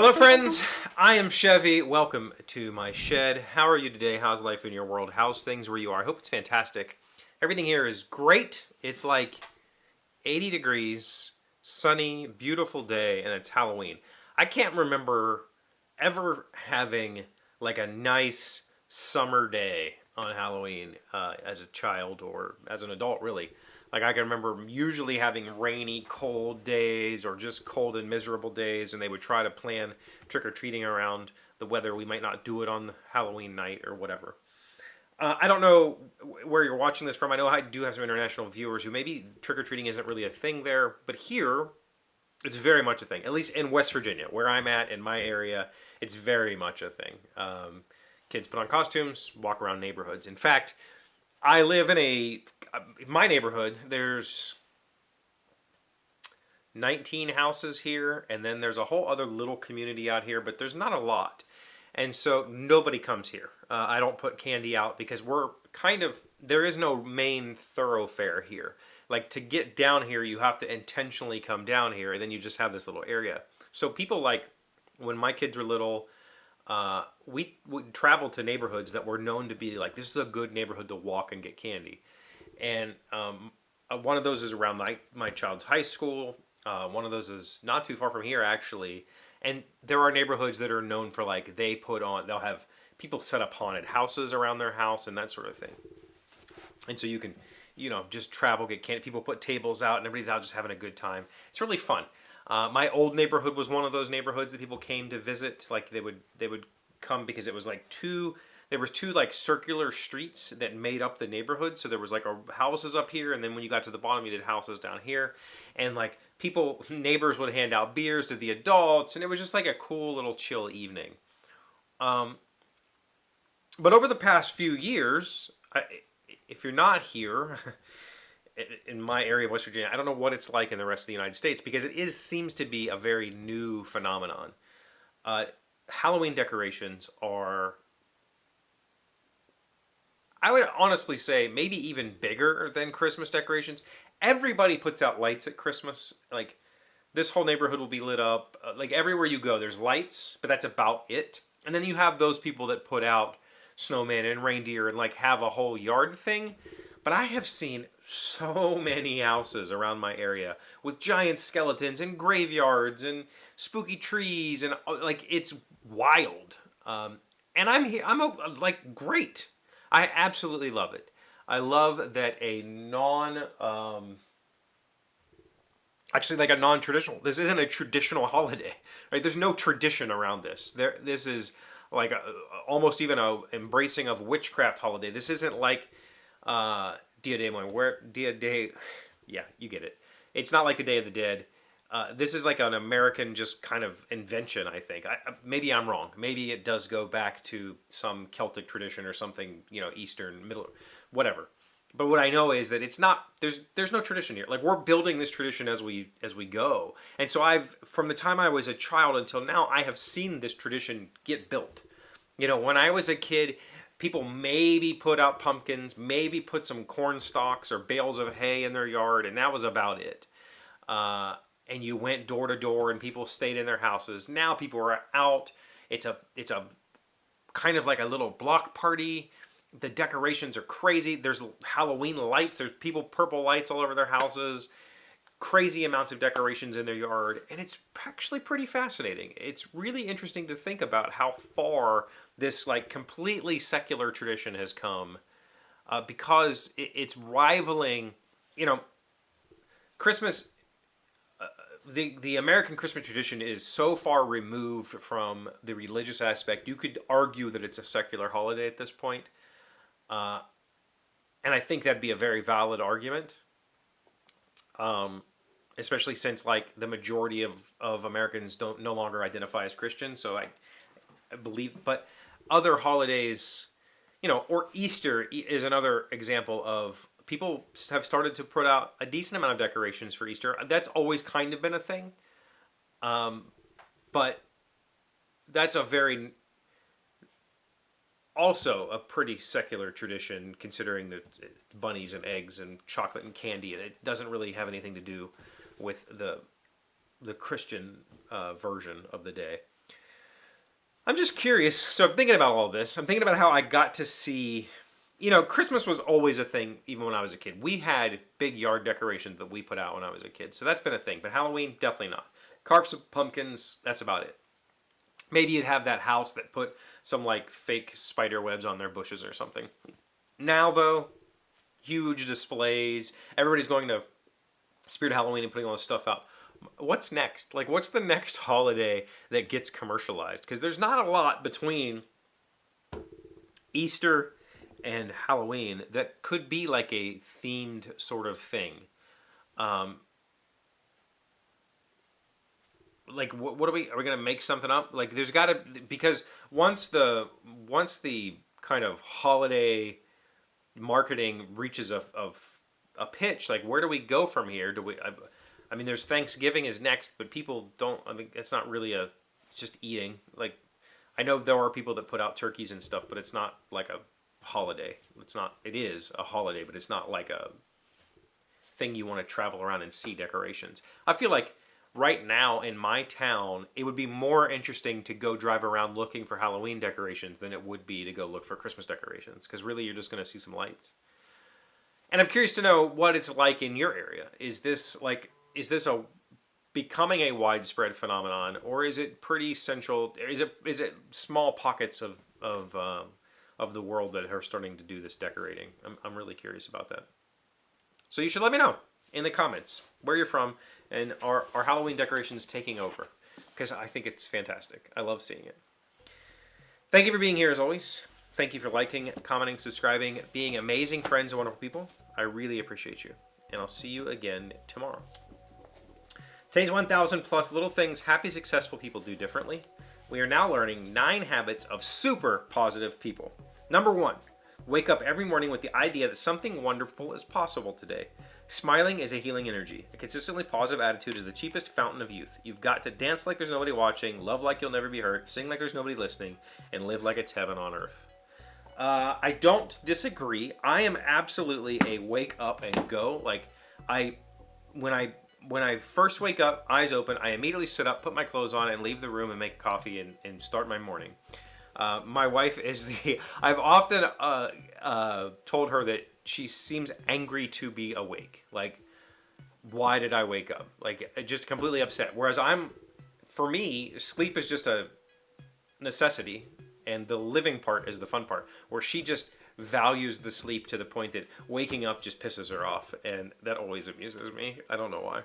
Hello friends, I am Chevy. Welcome to my shed. How are you today? How's life in your world? How's things where you are? I hope it's fantastic. Everything here is great. It's like 80 degrees, sunny, beautiful day, and it's Halloween. I can't remember ever having like a nice summer day on Halloween as a child or as an adult, really. Like I can remember usually having rainy, cold days or just cold and miserable days, and they would try to plan trick-or-treating around the weather. We might not do it on Halloween night or whatever. I don't know where you're watching this from. I know I do have some international viewers who maybe trick-or-treating isn't really a thing there, but here it's very much a thing. At least in West Virginia, where I'm at, in my area, it's very much a thing. Kids put on costumes, walk around neighborhoods. In fact, I live in my neighborhood, there's 19 houses here, and then there's a whole other little community out here, but there's not a lot. And so nobody comes here. I don't put candy out because there is no main thoroughfare here. Like to get down here, you have to intentionally come down here, and then you just have this little area. So people like, when my kids were little, we would travel to neighborhoods that were known to be like, this is a good neighborhood to walk and get candy. And one of those is around my child's high school. One of those is not too far from here, actually. And there are neighborhoods that are known for like, they'll have people set up haunted houses around their house and that sort of thing. And so you can, just travel, get candy. People put tables out and everybody's out just having a good time. It's really fun. My old neighborhood was one of those neighborhoods that people came to visit. Like they would come because it was like there was two like circular streets that made up the neighborhood. So there was like houses up here, and then when you got to the bottom, you did houses down here. And like neighbors would hand out beers to the adults, and it was just like a cool little chill evening. But over the past few years, if you're not here, in my area of West Virginia, I don't know what it's like in the rest of the United States because seems to be a very new phenomenon. Halloween decorations are, I would honestly say, maybe even bigger than Christmas decorations. Everybody puts out lights at Christmas. Like this whole neighborhood will be lit up. Like everywhere you go, there's lights, but that's about it. And then you have those people that put out snowmen and reindeer and like have a whole yard thing. But I have seen so many houses around my area with giant skeletons and graveyards and spooky trees and like it's wild. And I'm here. Like great. I absolutely love it. I love that actually like a non-traditional. This isn't a traditional holiday, right? There's no tradition around this. This is like almost even a embracing of witchcraft holiday. This isn't like. Dia de, yeah, you get it. It's not like the Day of the Dead. This is like an American just kind of invention, I think. Maybe I'm wrong. Maybe it does go back to some Celtic tradition or something, Eastern, Middle, whatever. But what I know is that it's not. There's no tradition here. Like we're building this tradition as we go. And so from the time I was a child until now, I have seen this tradition get built. When I was a kid, people maybe put out pumpkins, maybe put some corn stalks or bales of hay in their yard, and that was about it. And you went door to door, and people stayed in their houses. Now people are out. It's a kind of like a little block party. The decorations are crazy. There's Halloween lights. There's purple lights all over their houses. Crazy amounts of decorations in their yard, and it's actually pretty fascinating. It's really interesting to think about how far this like completely secular tradition has come, because it's rivaling, Christmas. The American Christmas tradition is so far removed from the religious aspect. You could argue that it's a secular holiday at this point, and I think that'd be a very valid argument. Especially since like the majority of Americans no longer identify as Christian. So I believe, but other holidays, or Easter is another example of people have started to put out a decent amount of decorations for Easter. That's always kind of been a thing. But that's also a pretty secular tradition considering the bunnies and eggs and chocolate and candy. And it doesn't really have anything to do with the Christian version of the day. I'm just curious. So I'm thinking about all this. I'm thinking about how I got to see, Christmas was always a thing even when I was a kid. We had big yard decorations that we put out when I was a kid. So that's been a thing. But Halloween, definitely not. Carve some pumpkins, that's about it. Maybe you'd have that house that put some like fake spider webs on their bushes or something. Now though, huge displays. Everybody's going to Spirit Halloween and putting all this stuff out. What's next? Like, what's the next holiday that gets commercialized? Because there's not a lot between Easter and Halloween that could be like a themed sort of thing. Like, what are we gonna make something up? Like, there's got to, because once the kind of holiday marketing reaches a pitch, like, where do we go from here? I mean, there's Thanksgiving is next, but people don't. I mean, it's not really it's just eating. Like, I know there are people that put out turkeys and stuff, but it's not like a holiday. It's not. It is a holiday, but it's not like a thing you want to travel around and see decorations. I feel like right now in my town, it would be more interesting to go drive around looking for Halloween decorations than it would be to go look for Christmas decorations, because really you're just going to see some lights. And I'm curious to know what it's like in your area. Is this a becoming a widespread phenomenon, or is it pretty central? Is it small pockets of the world that are starting to do this decorating? I'm really curious about that. So you should let me know in the comments where you're from, and are Halloween decorations taking over? Because I think it's fantastic. I love seeing it. Thank you for being here as always. Thank you for liking, commenting, subscribing, being amazing friends and wonderful people. I really appreciate you. And I'll see you again tomorrow. Today's 1,000 plus little things happy, successful people do differently. We are now learning 9 habits of super positive people. Number 1, wake up every morning with the idea that something wonderful is possible today. Smiling is a healing energy. A consistently positive attitude is the cheapest fountain of youth. You've got to dance like there's nobody watching, love like you'll never be hurt, sing like there's nobody listening, and live like it's heaven on earth. I don't disagree. I am absolutely a wake up and go. Like, when I first wake up, eyes open, I immediately sit up, put my clothes on, and leave the room and make coffee and start my morning. My wife is I've often told her that she seems angry to be awake. Like, why did I wake up? Like, just completely upset. Whereas for me, sleep is just a necessity, and the living part is the fun part, where she just values the sleep to the point that waking up just pisses her off, and that always amuses me. I don't know why.